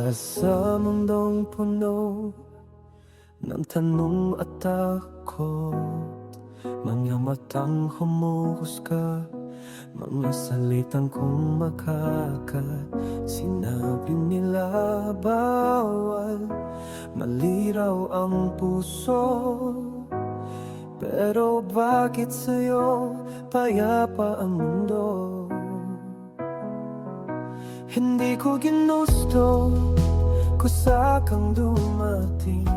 Sa mundong puno ng tanong at takot, mga matang humuhusga, mga salitang kung makakat. Sinabi nila bawal maliraw ang puso, pero bakit sa'yo payapa ang mundo? Hindi ko ginusto kusa kang dumating.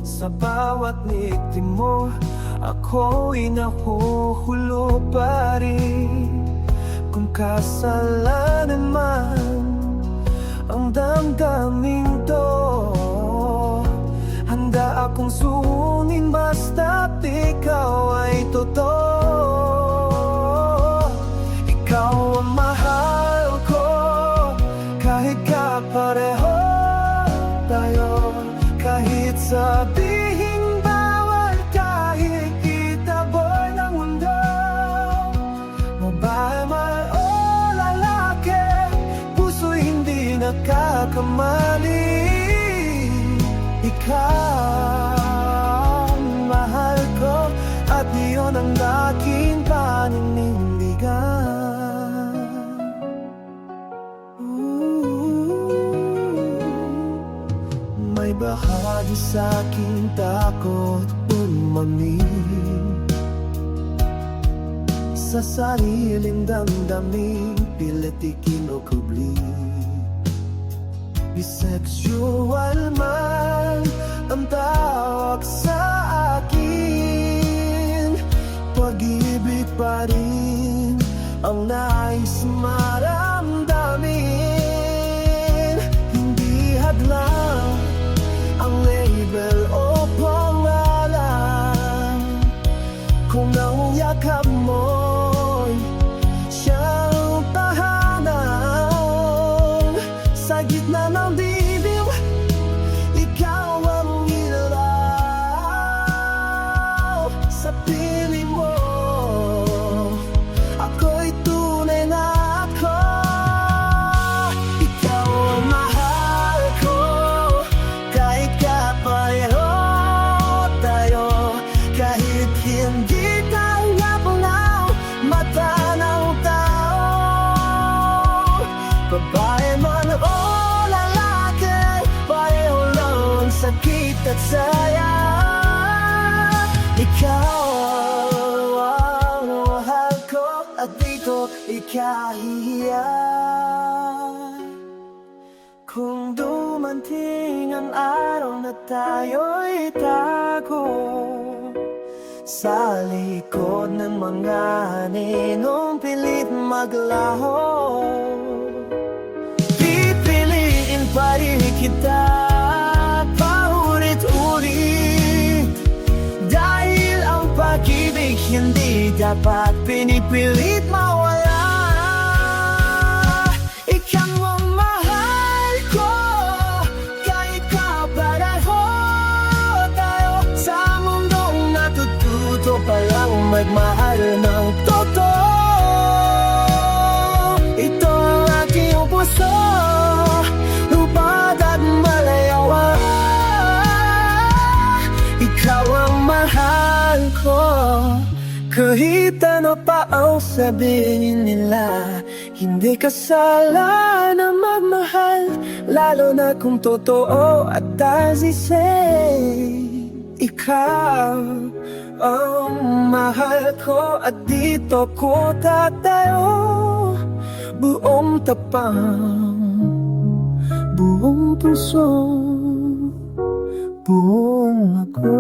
Sa bawat nikti mo, ako'y nahuhulo pa rin. Kung kasalanan man ang damdaming to, handa akong sungin basta't ikaw ay totoo. Ikaw ang mahal ko, kahit kapareho tayo. Kahit sabihing bawal, kahit itabor ng mundo, babae man o lalaki, puso'y hindi nagkakamali. Ikaw mahal ko, at iyon ang aking paninindigan. May bahagi sa aking takot umamig sa sariling damdamin, pilit ikinukubli. Bisexual man ang tawag sa akin, pag-ibig pa rin ang nais maramdamin. Hindi hadlang ang label o pangalan, kung ang yakap mo'y siyang tahanan. Sa gitna ng dilim, ikaw ang ilaw. Sa piling mo, ako'y tunay na ako. Ikaw ang mahal ko, kahit kapareho tayo. Kahit hindi tanggap ng mata ng tao, babae man o lalaki, pareho lang ang sakit at saya. Ikaw ang mahal ko, at dito ikahihiya. Kung dumating ang araw na tayo'y tago sa likod ng mga ninong pilit maglaho, pipiliin pa rin kita paulit-ulit, dahil ang pag-ibig hindi dapat pinipilit mawala. Ikaw ang mahal ko, kahit kapareho tayo. Sa mundong natututo palang magmahal ng totoo, ito ang aking puso, lupad at malayawan. Ikaw ang mahal ko, kahit ano pa ang sabihin nila. Hindi kasalanan na magmahal, lalo na kung totoo at as they say. Ikaw ang mahal ko, at dito ko tatayo, buong tapang, buong puso, buong ako.